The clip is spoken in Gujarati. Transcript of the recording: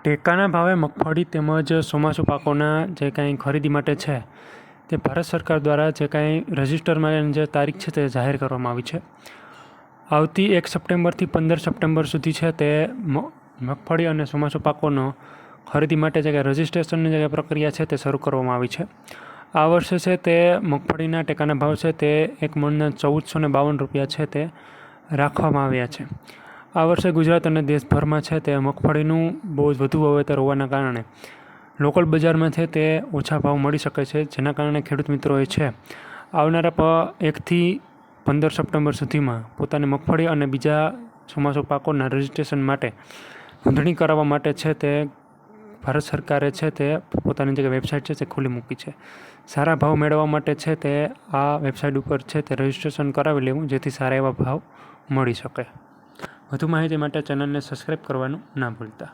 ટેકાના ભાવે મગફળી તેમજ ચોમાસું પાકોના જે કાંઈ ખરીદી માટે છે તે ભારત સરકાર દ્વારા જે કાંઈ રજિસ્ટરમાં જે તારીખ છે તે જાહેર કરવામાં આવી છે. આવતી 1 સપ્ટેમ્બરથી 15 સપ્ટેમ્બર સુધી છે તે મગફળી અને ચોમાસું પાકોનો ખરીદી માટે જે કાંઈ રજિસ્ટ્રેશનની જે પ્રક્રિયા છે તે શરૂ કરવામાં આવી છે. આ વર્ષે છે તે મગફળીના ટેકાના ભાવ છે તે એક મણના 1452 રૂપિયા છે તે રાખવામાં આવ્યા છે. આ વર્ષે ગુજરાત અને દેશભરમાં છે તે મગફળીનું બહુ જ વધુ વાવેતર હોવાના કારણે લોકલ બજારમાં છે તે ઓછા ભાવ મળી શકે છે, જેના કારણે ખેડૂત મિત્રોએ છે આવનારા 1 થી 15 સપ્ટેમ્બર સુધીમાં પોતાની મગફળી અને બીજા ચોમાસું પાકોના રજિસ્ટ્રેશન માટે નોંધણી કરાવવા માટે છે તે ભારત સરકારે છે તે પોતાની જે વેબસાઇટ છે તે ખુલ્લી મૂકી છે. સારા ભાવ મેળવવા માટે છે તે આ વેબસાઇટ ઉપર છે તે રજિસ્ટ્રેશન કરાવી લેવું, જેથી સારા એવા ભાવ મળી શકે. વધુ માહિતી માટે ચેનલને સબસ્ક્રાઈબ કરવાનું ના ભૂલતા.